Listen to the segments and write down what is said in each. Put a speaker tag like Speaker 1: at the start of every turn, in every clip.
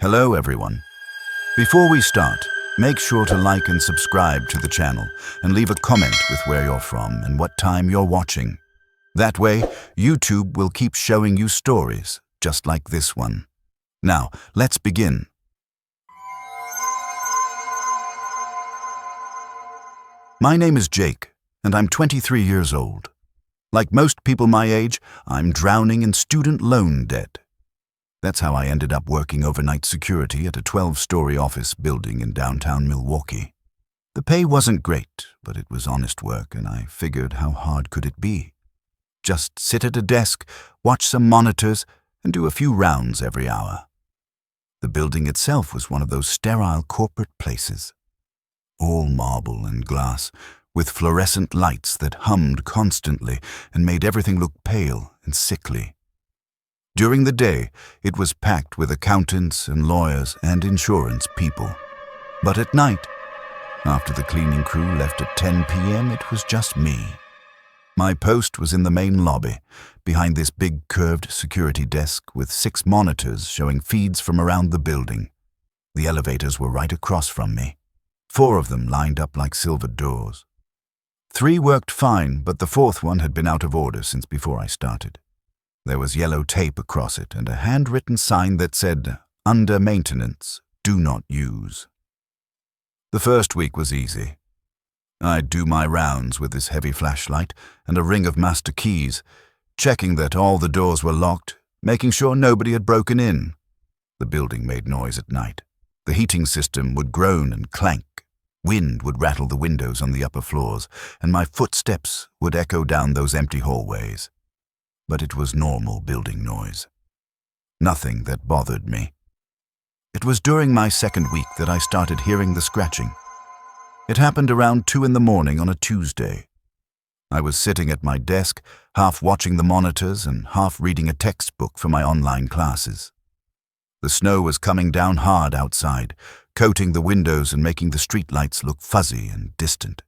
Speaker 1: Hello everyone. Before we start, make sure to like and subscribe to the channel and leave a comment with where you're from and what time you're watching. That way, YouTube will keep showing you stories just like this one. Now, let's begin. My name is Jake, and I'm 23 years old. Like most people my age, I'm drowning in student loan debt. That's how I ended up working overnight security at a 12-story office building in downtown Milwaukee. The pay wasn't great, but it was honest work, and I figured how hard could it be? Just sit at a desk, watch some monitors, and do a few rounds every hour. The building itself was one of those sterile corporate places. All marble and glass, with fluorescent lights that hummed constantly and made everything look pale and sickly. During the day, it was packed with accountants and lawyers and insurance people. But at night, after the cleaning crew left at 10 p.m., it was just me. My post was in the main lobby, behind this big curved security desk with 6 monitors showing feeds from around the building. The elevators were right across from me. 4 of them lined up like silver doors. 3 worked fine, but the 4th one had been out of order since before I started. There was yellow tape across it and a handwritten sign that said, "Under maintenance, do not use." The first week was easy. I'd do my rounds with this heavy flashlight and a ring of master keys, checking that all the doors were locked, making sure nobody had broken in. The building made noise at night. The heating system would groan and clank. Wind would rattle the windows on the upper floors, and my footsteps would echo down those empty hallways. But it was normal building noise. Nothing that bothered me. It was during my second week that I started hearing the scratching. It happened around 2 in the morning on a Tuesday. I was sitting at my desk, half watching the monitors and half reading a textbook for my online classes. The snow was coming down hard outside, coating the windows and making the streetlights look fuzzy and distant.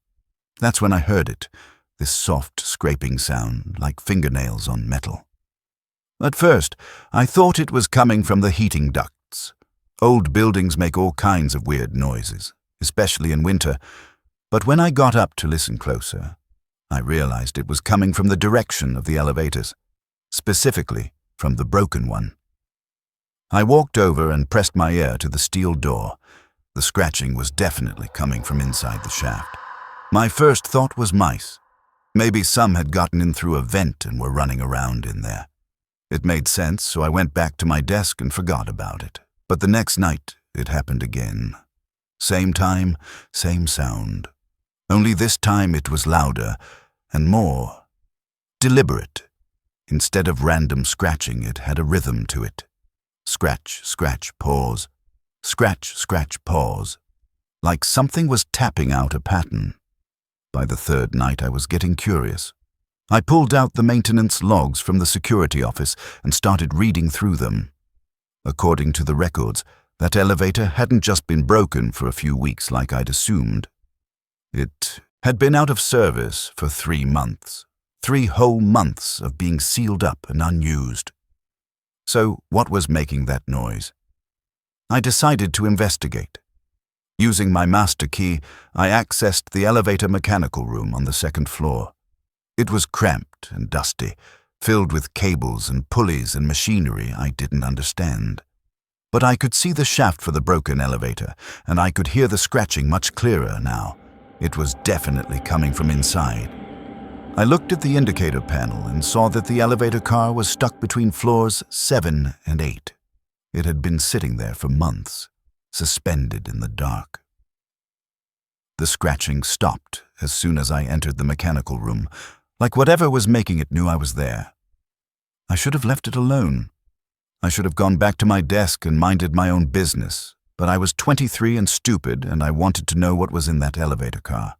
Speaker 1: That's when I heard it. This soft scraping sound, like fingernails on metal. At first, I thought it was coming from the heating ducts. Old buildings make all kinds of weird noises, especially in winter, but when I got up to listen closer, I realized it was coming from the direction of the elevators, specifically from the broken one. I walked over and pressed my ear to the steel door. The scratching was definitely coming from inside the shaft. My first thought was mice. Maybe some had gotten in through a vent and were running around in there. It made sense, so I went back to my desk and forgot about it. But the next night, it happened again. Same time, same sound. Only this time it was louder and more deliberate. Instead of random scratching, it had a rhythm to it. Scratch, scratch, pause. Scratch, scratch, pause. Like something was tapping out a pattern. By the 3rd night, I was getting curious. I pulled out the maintenance logs from the security office and started reading through them. According to the records, that elevator hadn't just been broken for a few weeks like I'd assumed. It had been out of service for 3 months. 3 whole months of being sealed up and unused. So what was making that noise? I decided to investigate. Using my master key, I accessed the elevator mechanical room on the 2nd floor. It was cramped and dusty, filled with cables and pulleys and machinery I didn't understand. But I could see the shaft for the broken elevator, and I could hear the scratching much clearer now. It was definitely coming from inside. I looked at the indicator panel and saw that the elevator car was stuck between floors 7 and 8. It had been sitting there for months, suspended in the dark. The scratching stopped as soon as I entered the mechanical room, like whatever was making it knew I was there. I should have left it alone. I should have gone back to my desk and minded my own business, but I was 23 and stupid, and I wanted to know what was in that elevator car.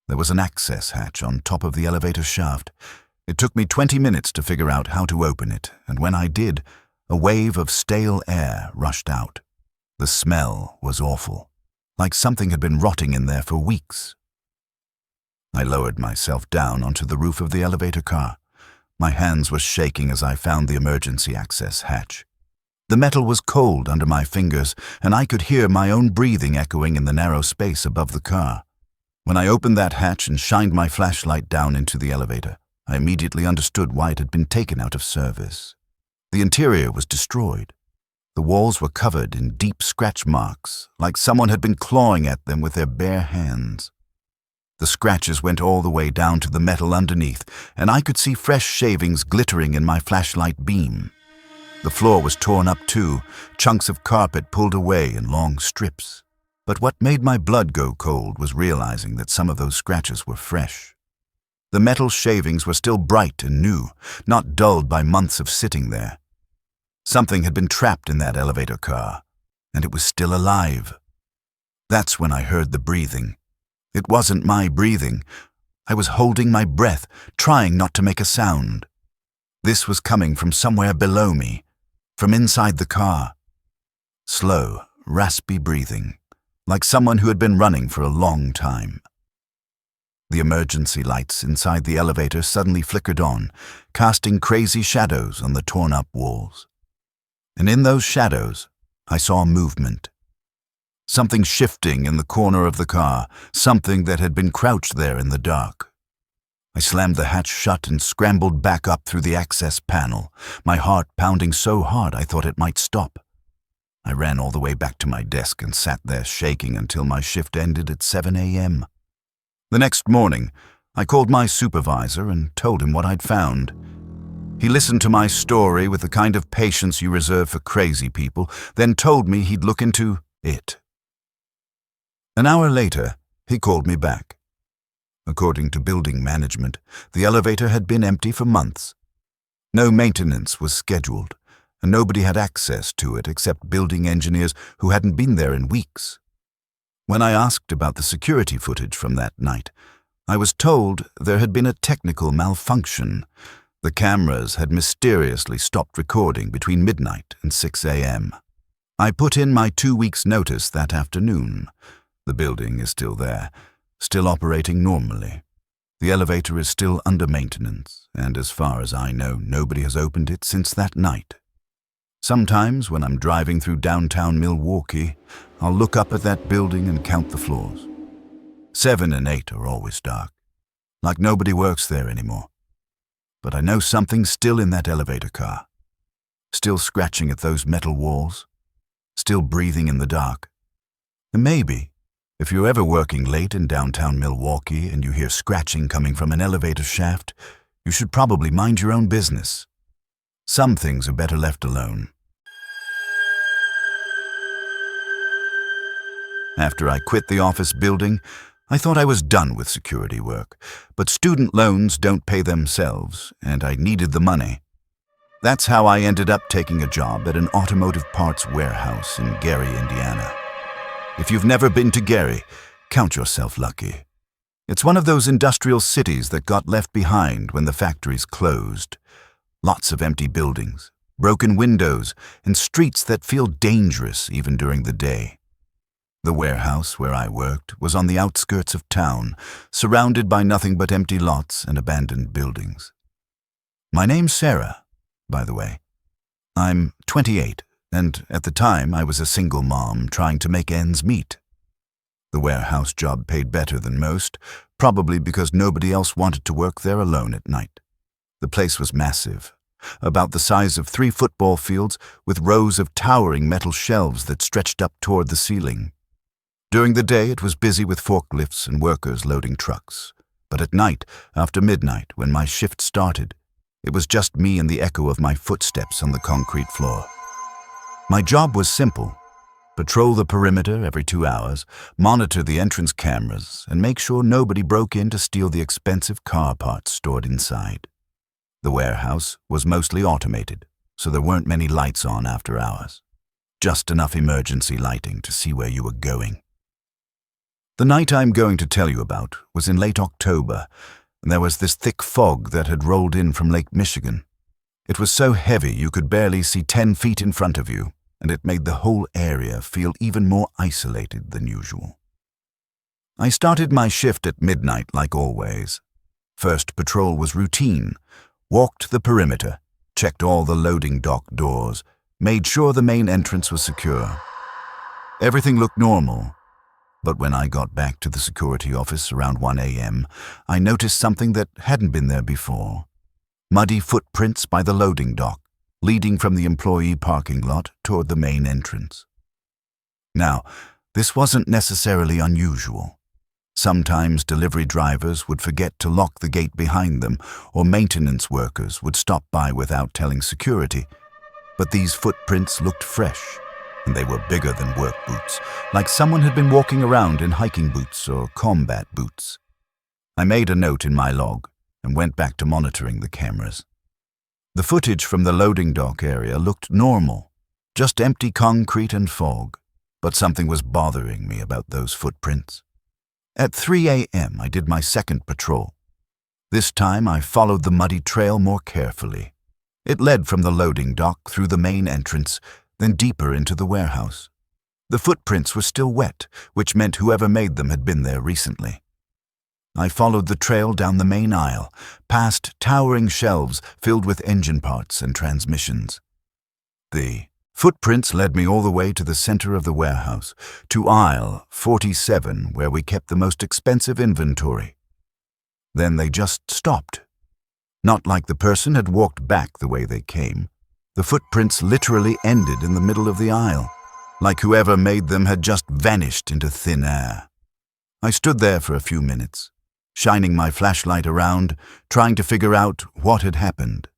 Speaker 1: There was an access hatch on top of the elevator shaft. It took me 20 minutes to figure out how to open it, and when I did, a wave of stale air rushed out. The smell was awful, like something had been rotting in there for weeks. I lowered myself down onto the roof of the elevator car. My hands were shaking as I found the emergency access hatch. The metal was cold under my fingers, and I could hear my own breathing echoing in the narrow space above the car. When I opened that hatch and shined my flashlight down into the elevator, I immediately understood why it had been taken out of service. The interior was destroyed. The walls were covered in deep scratch marks, like someone had been clawing at them with their bare hands. The scratches went all the way down to the metal underneath, and I could see fresh shavings glittering in my flashlight beam. The floor was torn up too, chunks of carpet pulled away in long strips. But what made my blood go cold was realizing that some of those scratches were fresh. The metal shavings were still bright and new, not dulled by months of sitting there. Something had been trapped in that elevator car, and it was still alive. That's when I heard the breathing. It wasn't my breathing. I was holding my breath, trying not to make a sound. This was coming from somewhere below me, from inside the car. Slow, raspy breathing, like someone who had been running for a long time. The emergency lights inside the elevator suddenly flickered on, casting crazy shadows on the torn-up walls. And in those shadows, I saw movement. Something shifting in the corner of the car, something that had been crouched there in the dark. I slammed the hatch shut and scrambled back up through the access panel, my heart pounding so hard I thought it might stop. I ran all the way back to my desk and sat there shaking until my shift ended at 7 a.m. The next morning, I called my supervisor and told him what I'd found. He listened to my story with the kind of patience you reserve for crazy people, then told me he'd look into it. An hour later, he called me back. According to building management, the elevator had been empty for months. No maintenance was scheduled, and nobody had access to it except building engineers who hadn't been there in weeks. When I asked about the security footage from that night, I was told there had been a technical malfunction. The cameras had mysteriously stopped recording between midnight and 6 a.m. I put in my 2 weeks' notice that afternoon. The building is still there, still operating normally. The elevator is still under maintenance, and as far as I know, nobody has opened it since that night. Sometimes when I'm driving through downtown Milwaukee, I'll look up at that building and count the floors. 7 and 8 are always dark, like nobody works there anymore. But I know something's still in that elevator car, still scratching at those metal walls, still breathing in the dark. And maybe, if you're ever working late in downtown Milwaukee and you hear scratching coming from an elevator shaft, you should probably mind your own business. Some things are better left alone. After I quit the office building, I thought I was done with security work, but student loans don't pay themselves, and I needed the money. That's how I ended up taking a job at an automotive parts warehouse in Gary, Indiana. If you've never been to Gary, count yourself lucky. It's one of those industrial cities that got left behind when the factories closed. Lots of empty buildings, broken windows, and streets that feel dangerous even during the day. The warehouse where I worked was on the outskirts of town, surrounded by nothing but empty lots and abandoned buildings. My name's Sarah, by the way. I'm 28. And at the time I was a single mom trying to make ends meet. The warehouse job paid better than most, probably because nobody else wanted to work there alone at night. The place was massive, about the size of 3 football fields with rows of towering metal shelves that stretched up toward the ceiling. During the day it was busy with forklifts and workers loading trucks, but at night, after midnight, when my shift started, it was just me and the echo of my footsteps on the concrete floor. My job was simple: patrol the perimeter every 2 hours, monitor the entrance cameras, and make sure nobody broke in to steal the expensive car parts stored inside. The warehouse was mostly automated, so there weren't many lights on after hours. Just enough emergency lighting to see where you were going. The night I'm going to tell you about was in late October, and there was this thick fog that had rolled in from Lake Michigan. It was so heavy you could barely see 10 feet in front of you, and it made the whole area feel even more isolated than usual. I started my shift at midnight like always. First patrol was routine. Walked the perimeter, checked all the loading dock doors, made sure the main entrance was secure. Everything looked normal, but when I got back to the security office around 1 a.m., I noticed something that hadn't been there before. Muddy footprints by the loading dock, leading from the employee parking lot toward the main entrance. Now, this wasn't necessarily unusual. Sometimes delivery drivers would forget to lock the gate behind them, or maintenance workers would stop by without telling security. But these footprints looked fresh, and they were bigger than work boots, like someone had been walking around in hiking boots or combat boots. I made a note in my log and went back to monitoring the cameras. The footage from the loading dock area looked normal, just empty concrete and fog, but something was bothering me about those footprints. At 3 a.m., I did my second patrol. This time, I followed the muddy trail more carefully. It led from the loading dock through the main entrance, then deeper into the warehouse. The footprints were still wet, which meant whoever made them had been there recently. I followed the trail down the main aisle, past towering shelves filled with engine parts and transmissions. The footprints led me all the way to the center of the warehouse, to aisle 47, where we kept the most expensive inventory. Then they just stopped. Not like the person had walked back the way they came. The footprints literally ended in the middle of the aisle, like whoever made them had just vanished into thin air. I stood there for a few minutes, shining my flashlight around, trying to figure out what had happened.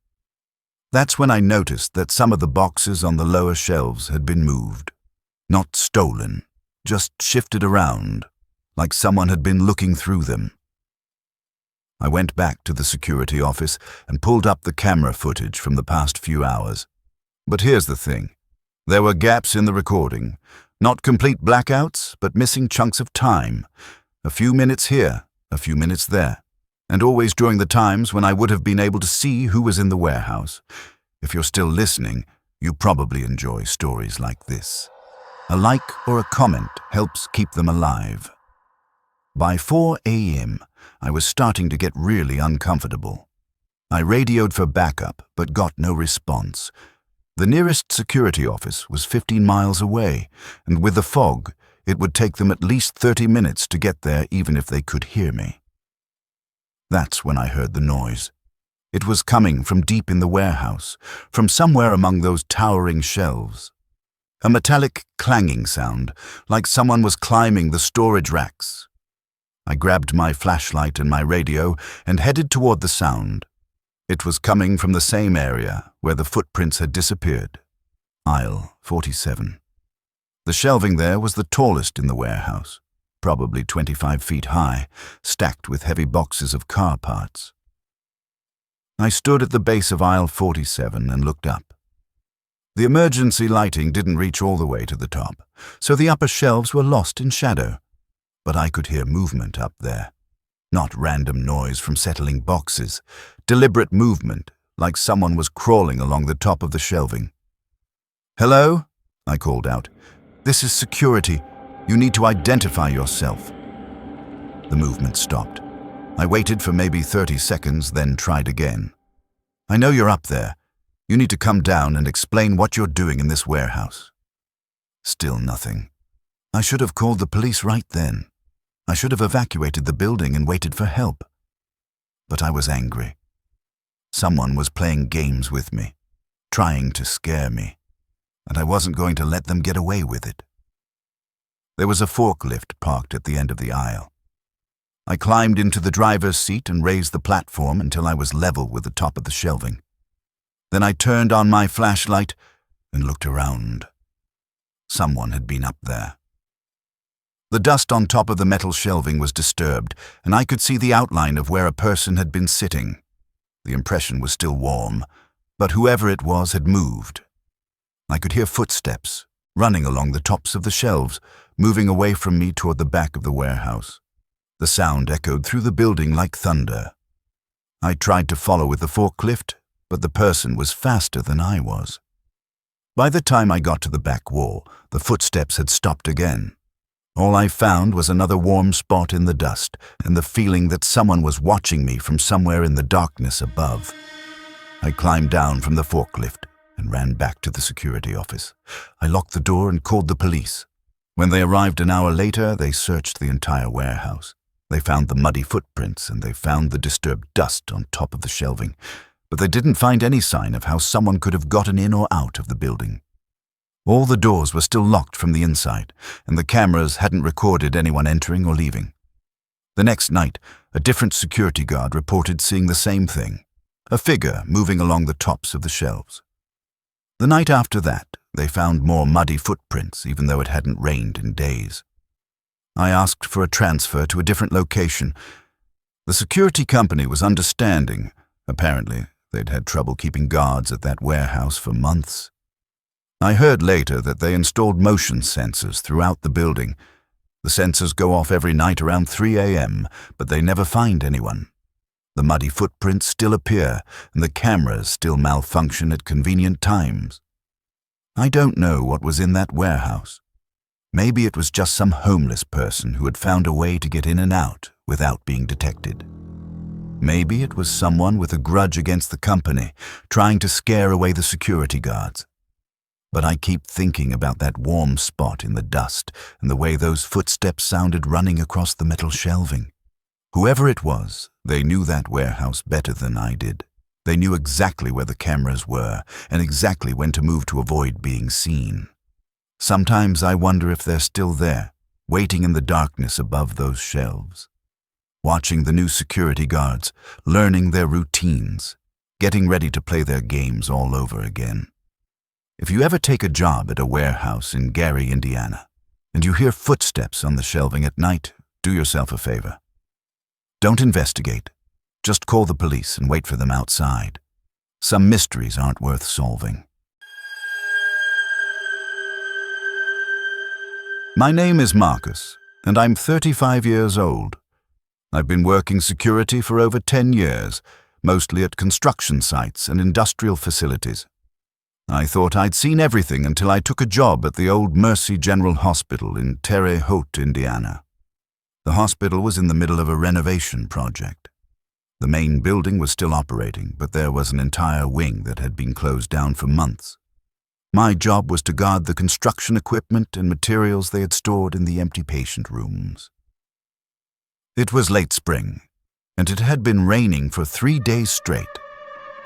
Speaker 1: That's when I noticed that some of the boxes on the lower shelves had been moved. Not stolen, just shifted around, like someone had been looking through them. I went back to the security office and pulled up the camera footage from the past few hours. But here's the thing. There were gaps in the recording. Not complete blackouts, but missing chunks of time. A few minutes here, a few minutes there. And always during the times when I would have been able to see who was in the warehouse. If you're still listening, you probably enjoy stories like this. A like or a comment helps keep them alive. By 4 a.m., I was starting to get really uncomfortable. I radioed for backup, but got no response. The nearest security office was 15 miles away, and with the fog, it would take them at least 30 minutes to get there even if they could hear me. That's when I heard the noise. It was coming from deep in the warehouse, from somewhere among those towering shelves. A metallic clanging sound, like someone was climbing the storage racks. I grabbed my flashlight and my radio and headed toward the sound. It was coming from the same area where the footprints had disappeared. Aisle 47. The shelving there was the tallest in the warehouse, probably 25 feet high, stacked with heavy boxes of car parts. I stood at the base of aisle 47 and looked up. The emergency lighting didn't reach all the way to the top, so the upper shelves were lost in shadow. But I could hear movement up there. Not random noise from settling boxes, deliberate movement, like someone was crawling along the top of the shelving. "Hello?" I called out. "This is security. You need to identify yourself." The movement stopped. I waited for maybe 30 seconds, then tried again. "I know you're up there. You need to come down and explain what you're doing in this warehouse." Still nothing. I should have called the police right then. I should have evacuated the building and waited for help. But I was angry. Someone was playing games with me, trying to scare me, and I wasn't going to let them get away with it. There was a forklift parked at the end of the aisle. I climbed into the driver's seat and raised the platform until I was level with the top of the shelving. Then I turned on my flashlight and looked around. Someone had been up there. The dust on top of the metal shelving was disturbed, and I could see the outline of where a person had been sitting. The impression was still warm, but whoever it was had moved. I could hear footsteps, running along the tops of the shelves, moving away from me toward the back of the warehouse. The sound echoed through the building like thunder. I tried to follow with the forklift, but the person was faster than I was. By the time I got to the back wall, the footsteps had stopped again. All I found was another warm spot in the dust and the feeling that someone was watching me from somewhere in the darkness above. I climbed down from the forklift, and ran back to the security office. I locked the door and called the police. When they arrived an hour later, they searched the entire warehouse. They found the muddy footprints and they found the disturbed dust on top of the shelving, but they didn't find any sign of how someone could have gotten in or out of the building. All the doors were still locked from the inside, and the cameras hadn't recorded anyone entering or leaving. The next night, a different security guard reported seeing the same thing, a figure moving along the tops of the shelves. The night after that, they found more muddy footprints, even though it hadn't rained in days. I asked for a transfer to a different location. The security company was understanding. Apparently, they'd had trouble keeping guards at that warehouse for months. I heard later that they installed motion sensors throughout the building. The sensors go off every night around 3 a.m., but they never find anyone. The muddy footprints still appear, and the cameras still malfunction at convenient times. I don't know what was in that warehouse. Maybe it was just some homeless person who had found a way to get in and out without being detected. Maybe it was someone with a grudge against the company, trying to scare away the security guards. But I keep thinking about that warm spot in the dust and the way those footsteps sounded running across the metal shelving. Whoever it was, they knew that warehouse better than I did. They knew exactly where the cameras were and exactly when to move to avoid being seen. Sometimes I wonder if they're still there, waiting in the darkness above those shelves, watching the new security guards, learning their routines, getting ready to play their games all over again. If you ever take a job at a warehouse in Gary, Indiana, and you hear footsteps on the shelving at night, do yourself a favor. Don't investigate. Just call the police and wait for them outside. Some mysteries aren't worth solving. My name is Marcus, and I'm 35 years old. I've been working security for over 10 years, mostly at construction sites and industrial facilities. I thought I'd seen everything until I took a job at the old Mercy General Hospital in Terre Haute, Indiana. The hospital was in the middle of a renovation project. The main building was still operating, but there was an entire wing that had been closed down for months. My job was to guard the construction equipment and materials they had stored in the empty patient rooms. It was late spring, and it had been raining for 3 days straight.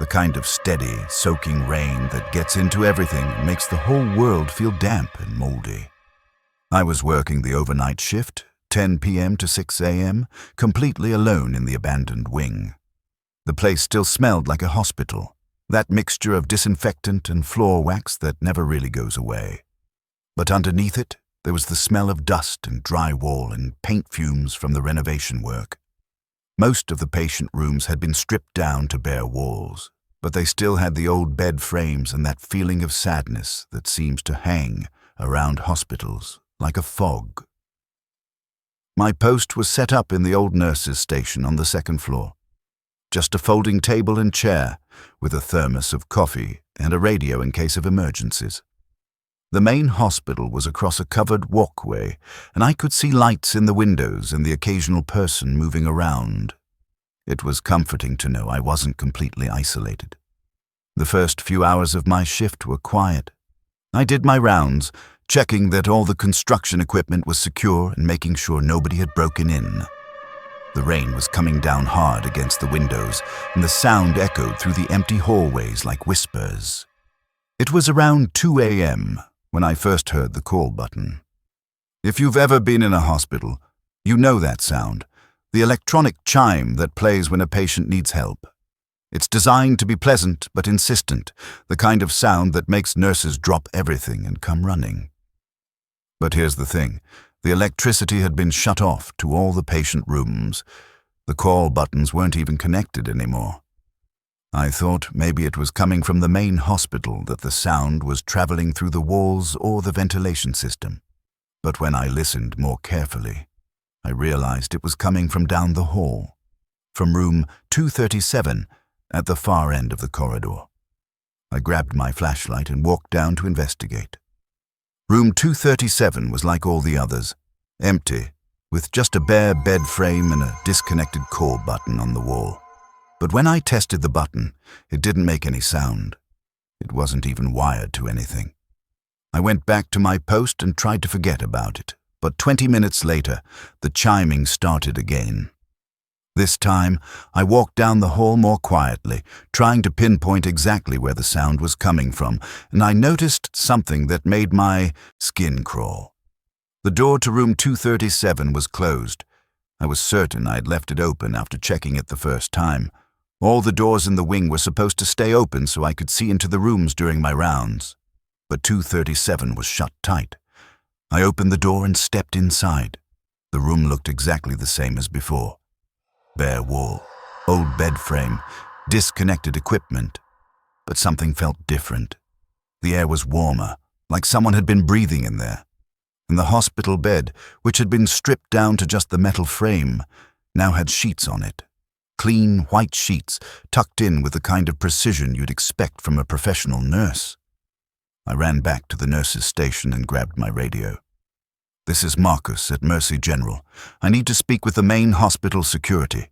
Speaker 1: The kind of steady, soaking rain that gets into everything and makes the whole world feel damp and moldy. I was working the overnight shift, 10 p.m. to 6 a.m., completely alone in the abandoned wing. The place still smelled like a hospital, that mixture of disinfectant and floor wax that never really goes away. But underneath it, there was the smell of dust and drywall and paint fumes from the renovation work. Most of the patient rooms had been stripped down to bare walls, but they still had the old bed frames and that feeling of sadness that seems to hang around hospitals like a fog. My post was set up in the old nurses' station on the second floor. Just a folding table and chair with a thermos of coffee and a radio in case of emergencies. The main hospital was across a covered walkway, and I could see lights in the windows and the occasional person moving around. It was comforting to know I wasn't completely isolated. The first few hours of my shift were quiet. I did my rounds, checking that all the construction equipment was secure and making sure nobody had broken in. The rain was coming down hard against the windows, and the sound echoed through the empty hallways like whispers. It was around 2 a.m. when I first heard the call button. If you've ever been in a hospital, you know that sound, the electronic chime that plays when a patient needs help. It's designed to be pleasant but insistent, the kind of sound that makes nurses drop everything and come running. But here's the thing. The electricity had been shut off to all the patient rooms. The call buttons weren't even connected anymore. I thought maybe it was coming from the main hospital, that the sound was traveling through the walls or the ventilation system. But when I listened more carefully, I realized it was coming from down the hall, from room 237 at the far end of the corridor. I grabbed my flashlight and walked down to investigate. Room 237 was like all the others, empty, with just a bare bed frame and a disconnected call button on the wall. But when I tested the button, it didn't make any sound. It wasn't even wired to anything. I went back to my post and tried to forget about it, but 20 minutes later, the chiming started again. This time, I walked down the hall more quietly, trying to pinpoint exactly where the sound was coming from, and I noticed something that made my skin crawl. The door to room 237 was closed. I was certain I'd left it open after checking it the first time. All the doors in the wing were supposed to stay open so I could see into the rooms during my rounds. But 237 was shut tight. I opened the door and stepped inside. The room looked exactly the same as before. Bare wall, old bed frame, disconnected equipment. But something felt different. The air was warmer, like someone had been breathing in there. And the hospital bed, which had been stripped down to just the metal frame, now had sheets on it. Clean, white sheets, tucked in with the kind of precision you'd expect from a professional nurse. I ran back to the nurse's station and grabbed my radio. "This is Marcus at Mercy General. I need to speak with the main hospital security."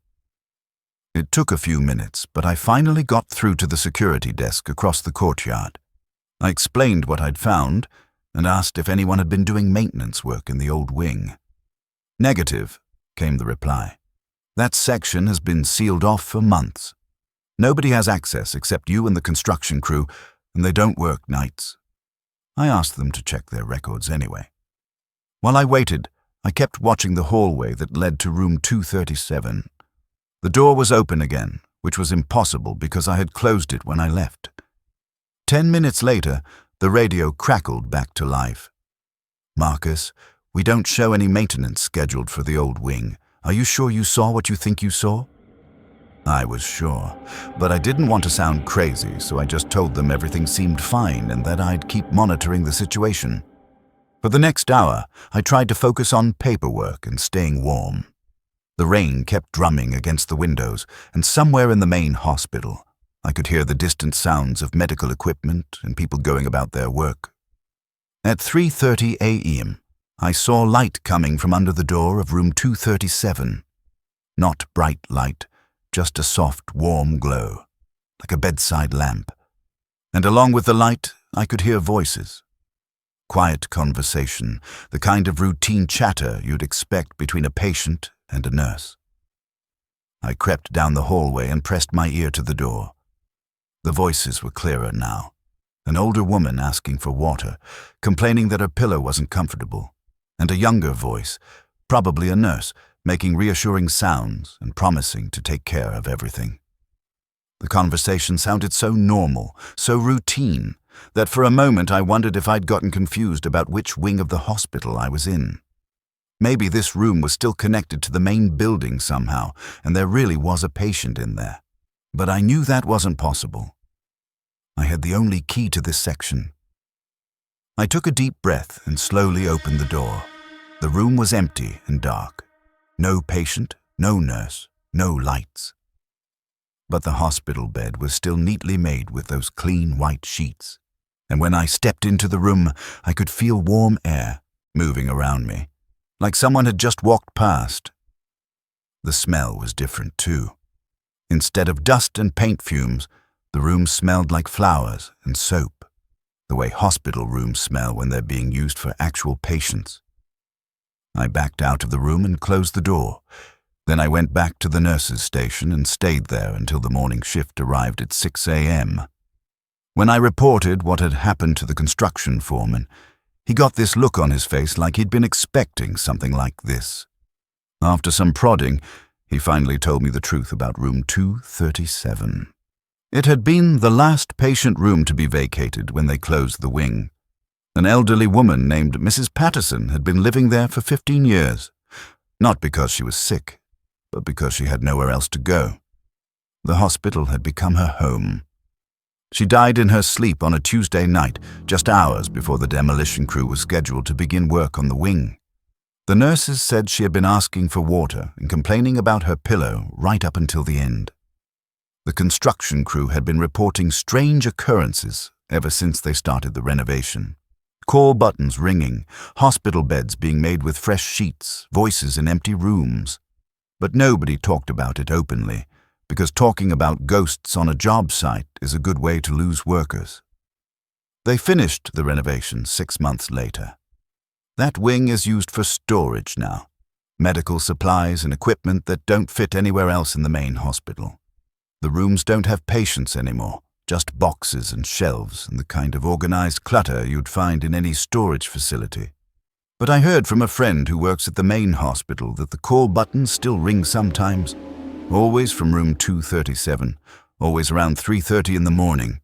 Speaker 1: It took a few minutes, but I finally got through to the security desk across the courtyard. I explained what I'd found and asked if anyone had been doing maintenance work in the old wing. "Negative," came the reply. "That section has been sealed off for months. Nobody has access except you and the construction crew, and they don't work nights." I asked them to check their records anyway. While I waited, I kept watching the hallway that led to room 237. The door was open again, which was impossible because I had closed it when I left. 10 minutes later, the radio crackled back to life. "Marcus, we don't show any maintenance scheduled for the old wing. Are you sure you saw what you think you saw?" I was sure, but I didn't want to sound crazy, so I just told them everything seemed fine and that I'd keep monitoring the situation. For the next hour, I tried to focus on paperwork and staying warm. The rain kept drumming against the windows, and somewhere in the main hospital, I could hear the distant sounds of medical equipment and people going about their work. At 3:30 a.m., I saw light coming from under the door of room 237. Not bright light, just a soft, warm glow, like a bedside lamp. And along with the light, I could hear voices. Quiet conversation, the kind of routine chatter you'd expect between a patient and a nurse. I crept down the hallway and pressed my ear to the door. The voices were clearer now. An older woman asking for water, complaining that her pillow wasn't comfortable, and a younger voice, probably a nurse, making reassuring sounds and promising to take care of everything. The conversation sounded so normal, so routine, that for a moment I wondered if I'd gotten confused about which wing of the hospital I was in. Maybe this room was still connected to the main building somehow, and there really was a patient in there. But I knew that wasn't possible. I had the only key to this section. I took a deep breath and slowly opened the door. The room was empty and dark. No patient, no nurse, no lights. But the hospital bed was still neatly made with those clean white sheets. And when I stepped into the room, I could feel warm air moving around me, like someone had just walked past. The smell was different too. Instead of dust and paint fumes, the room smelled like flowers and soap, the way hospital rooms smell when they're being used for actual patients. I backed out of the room and closed the door. Then I went back to the nurse's station and stayed there until the morning shift arrived at 6 a.m. When I reported what had happened to the construction foreman, he got this look on his face like he'd been expecting something like this. After some prodding, he finally told me the truth about room 237. It had been the last patient room to be vacated when they closed the wing. An elderly woman named Mrs. Patterson had been living there for 15 years, not because she was sick, but because she had nowhere else to go. The hospital had become her home. She died in her sleep on a Tuesday night, just hours before the demolition crew was scheduled to begin work on the wing. The nurses said she had been asking for water and complaining about her pillow right up until the end. The construction crew had been reporting strange occurrences ever since they started the renovation. Call buttons ringing, hospital beds being made with fresh sheets, voices in empty rooms. But nobody talked about it openly, because talking about ghosts on a job site is a good way to lose workers. They finished the renovation 6 months later. That wing is used for storage now. Medical supplies and equipment that don't fit anywhere else in the main hospital. The rooms don't have patients anymore, just boxes and shelves and the kind of organized clutter you'd find in any storage facility. But I heard from a friend who works at the main hospital that the call button still rings sometimes, always from room 237, always around 3:30 in the morning.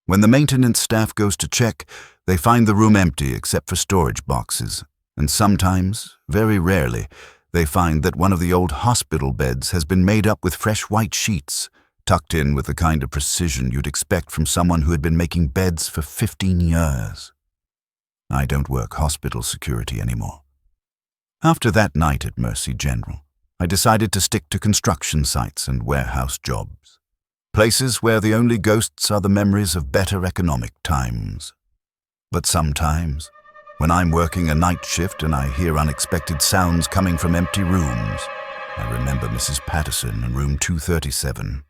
Speaker 1: When the maintenance staff goes to check, they find the room empty except for storage boxes, and sometimes, very rarely, they find that one of the old hospital beds has been made up with fresh white sheets, tucked in with the kind of precision you'd expect from someone who had been making beds for 15 years. I don't work hospital security anymore. After that night at Mercy General, I decided to stick to construction sites and warehouse jobs. Places where the only ghosts are the memories of better economic times. But sometimes, when I'm working a night shift and I hear unexpected sounds coming from empty rooms, I remember Mrs. Patterson in room 237.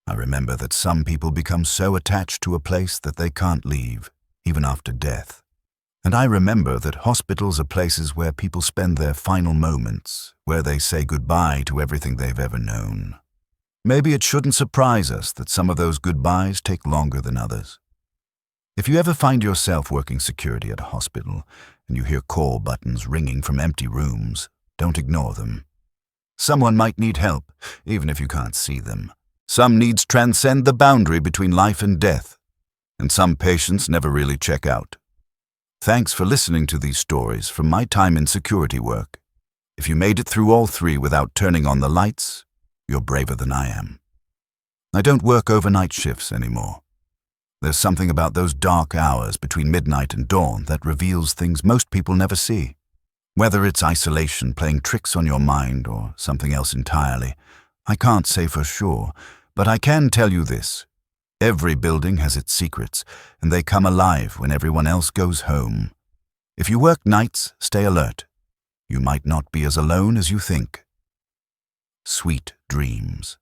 Speaker 1: I remember that some people become so attached to a place that they can't leave, even after death. And I remember that hospitals are places where people spend their final moments, where they say goodbye to everything they've ever known. Maybe it shouldn't surprise us that some of those goodbyes take longer than others. If you ever find yourself working security at a hospital and you hear call buttons ringing from empty rooms, don't ignore them. Someone might need help, even if you can't see them. Some needs transcend the boundary between life and death, and some patients never really check out. Thanks for listening to these stories from my time in security work. If you made it through all 3 without turning on the lights, you're braver than I am. I don't work overnight shifts anymore. There's something about those dark hours between midnight and dawn that reveals things most people never see. Whether it's isolation playing tricks on your mind or something else entirely, I can't say for sure, but I can tell you this. Every building has its secrets, and they come alive when everyone else goes home. If you work nights, stay alert. You might not be as alone as you think. Sweet dreams.